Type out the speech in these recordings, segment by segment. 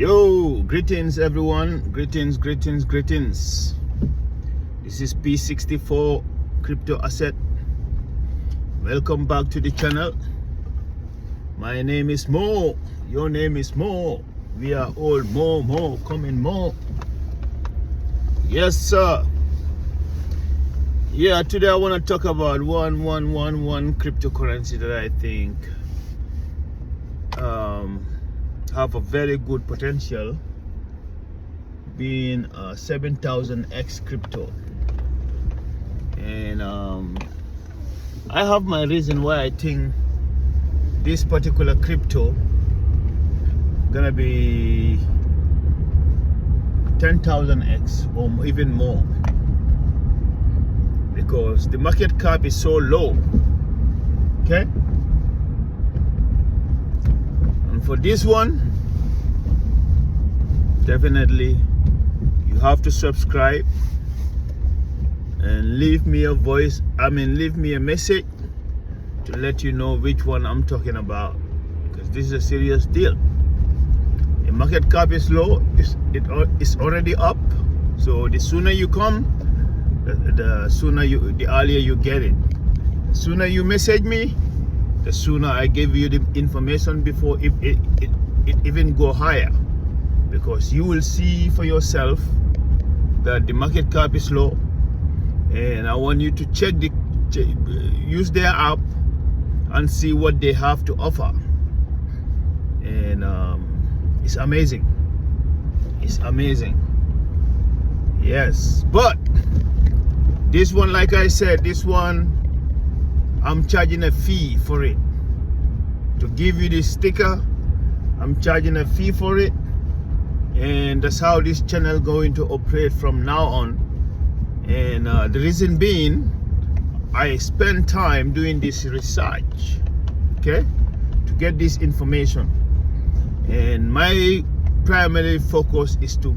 Yo, greetings everyone. Greetings. This is P64 Crypto Asset. Welcome back to the channel. My name is Mo. Your name is Mo. We are all Mo, coming Mo. Yes, sir. Yeah, today I want to talk about one cryptocurrency that I think have a very good potential, being 7000X crypto. And I have my reason why I think this particular crypto gonna be 10,000X or even more, because the market cap is so low. Okay, and for this one, definitely you have to subscribe and leave me a leave me a message to let you know which one I'm talking about, because this is a serious deal. The market cap is low, it's already up, so the sooner you come, the earlier you get it. The sooner you message me, the sooner I give you the information before it even go higher, because you will see for yourself that the market cap is low, and I want you to use their app and see what they have to offer. And it's amazing. Yes, but this one, like I said, this one I'm charging a fee for it. To give you this sticker, I'm charging a fee for it, and that's how this channel going to operate from now on. And the reason being, I spend time doing this research, okay, to get this information. And my primary focus is to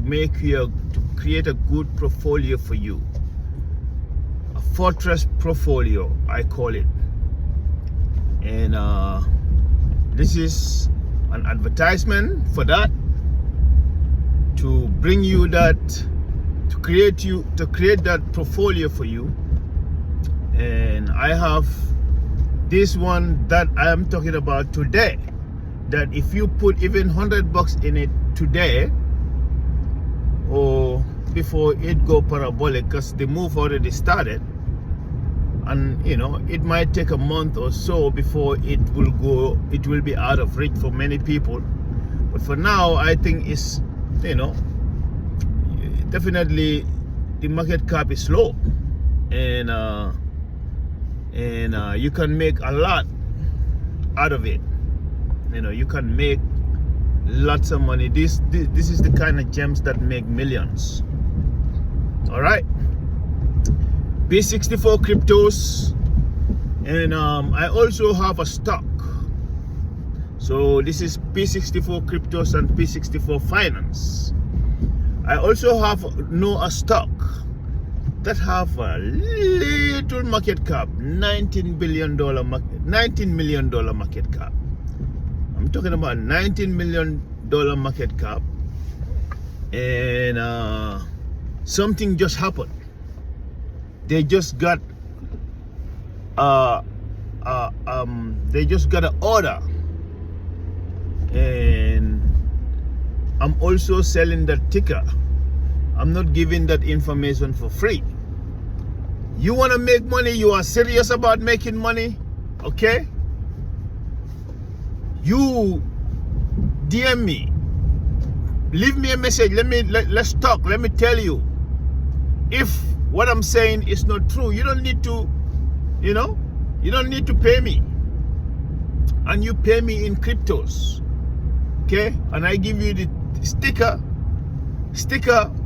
create a good portfolio for you, a fortress portfolio, I call it. And this is an advertisement for that, to bring you that, to create that portfolio for you. And I have this one that I am talking about today, that if you put even $100 in it today, or before it go parabolic, because the move already started, and you know, it might take a month or so before it will be out of reach for many people. But for now, I think it's, you know, definitely the market cap is low, and you can make a lot out of it. You know, you can make lots of money. This is the kind of gems that make millions. All right, P64 cryptos. And I also have a stock. So this is P64 cryptos and P64 finance. I also have a stock that have a little market cap, $19 million market cap. I'm talking about $19 million market cap. And something just happened. They just got an order, and I'm also selling that ticker. I'm not giving that information for free. You want to make money, you are serious about making money, okay? You DM me, leave me a message, let's talk. Let me tell you if what I'm saying is not true. You don't need to, you know, you don't need to pay me, and you pay me in cryptos, okay? And I give you the sticker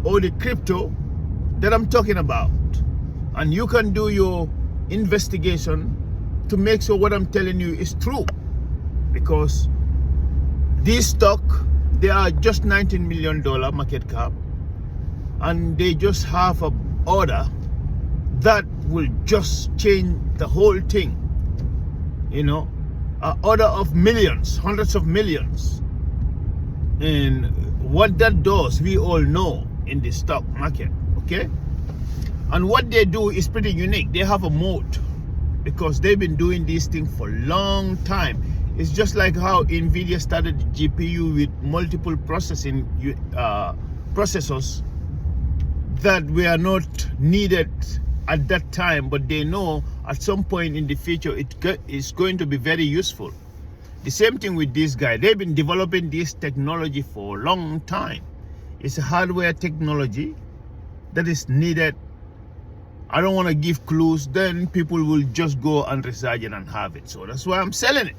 or the crypto that I'm talking about, and you can do your investigation to make sure what I'm telling you is true. Because this stock, they are just $19 million market cap, and they just have a order that will just change the whole thing. You know, an order of millions, hundreds of millions. And what that does, we all know in the stock market, okay? And what they do is pretty unique. They have a moat because they've been doing these things for a long time. It's just like how NVIDIA started the GPU with multiple processors that were not needed at that time, but they know at some point in the future it's going to be very useful. The same thing with this guy. They've been developing this technology for a long time. It's a hardware technology that is needed. I don't want to give clues, then people will just go and research it and have it. So that's why I'm selling it.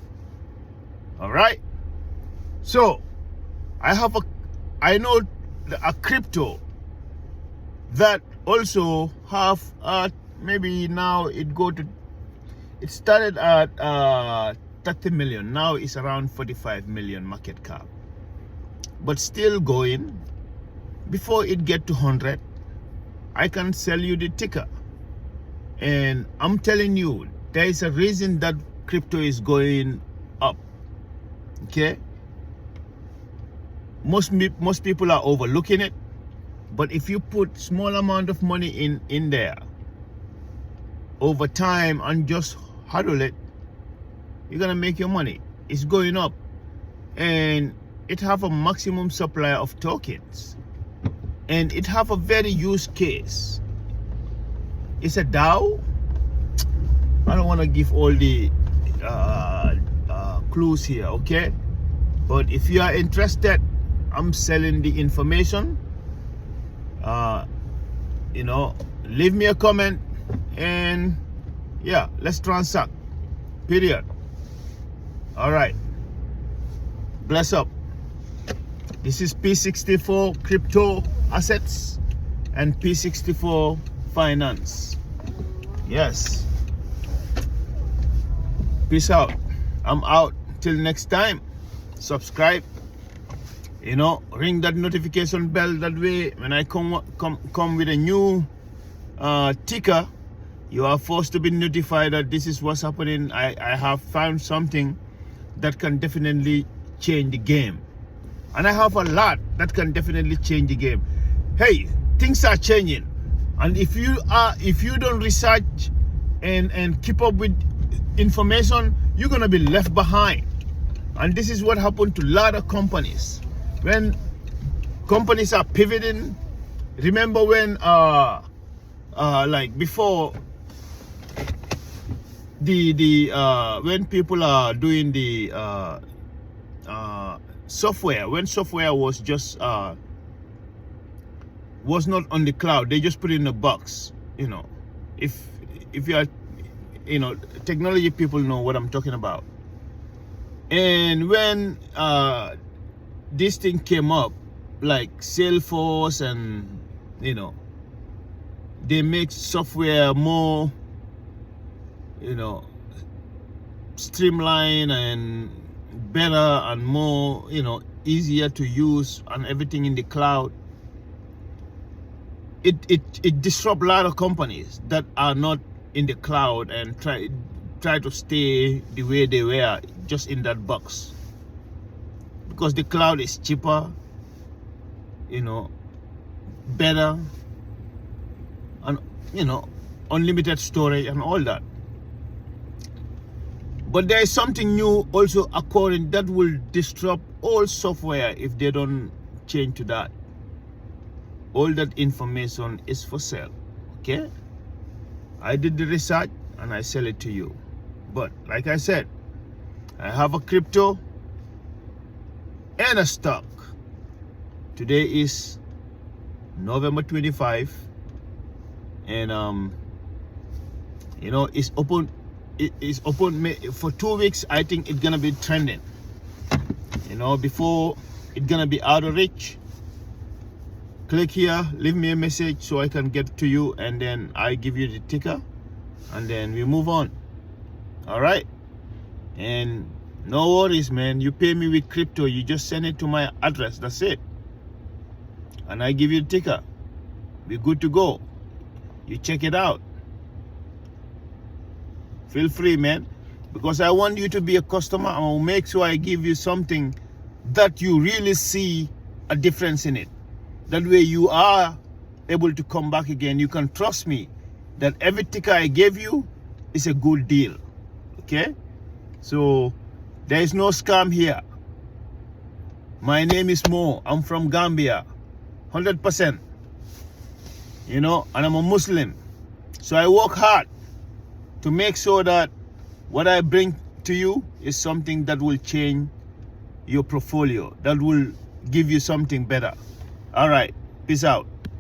All right. So I know a crypto that also have maybe now it started at 30 million. Now it's around 45 million market cap, but still going. Before it get to 100, I can sell you the ticker. And I'm telling you, there is a reason that crypto is going up. Okay? Most people are overlooking it. But if you put small amount of money in there over time and just huddle it, you're gonna make your money. It's going up. And it have a maximum supply of tokens. And it have a very use case. It's a DAO. I don't want to give all the clues here, okay? But if you are interested, I'm selling the information. You know, leave me a comment and yeah, let's transact. Period. All right. Bless up. This is P64 Crypto Assets and P64 Finance. Yes. Peace out. I'm out. Till next time. Subscribe. You know, ring that notification bell. That way, when I come with a new ticker, you are forced to be notified that this is what's happening. I have found something that can definitely change the game. And I have a lot that can definitely change the game. Hey, things are changing. And if you don't research and keep up with information, you're gonna be left behind. And this is what happened to a lot of companies. When companies are pivoting, remember when like before when people are doing the software, when software was just was not on the cloud, they just put it in a box. You know, if you are, you know, technology people know what I'm talking about. And when this thing came up, like Salesforce, and you know, they make software more, you know, streamlined and better and more, you know, easier to use, and everything in the cloud. It disrupts a lot of companies that are not in the cloud and try to stay the way they were, just in that box, because the cloud is cheaper, you know, better, and you know, unlimited storage and all that. But there is something new also occurring that will disrupt all software if they don't change to that. All that information is for sale. Okay? I did the research and I sell it to you. But like I said, I have a crypto and a stock. Today is November 25, and you know, it's open. It is open for 2 weeks. I think it's gonna be trending. You know, before it's gonna be out of reach. Click here, leave me a message so I can get to you, and then I give you the ticker, and then we move on. All right? And no worries, man. You pay me with crypto, you just send it to my address. That's it. And I give you the ticker. We're good to go. You check it out. Feel free, man, because I want you to be a customer. I will make sure I give you something that you really see a difference in it. That way you are able to come back again. You can trust me that every ticker I gave you is a good deal. Okay? So there is no scam here. My name is Mo. I'm from Gambia. 100%. You know, and I'm a Muslim. So I work hard to make sure that what I bring to you is something that will change your portfolio, that will give you something better. All right, peace out.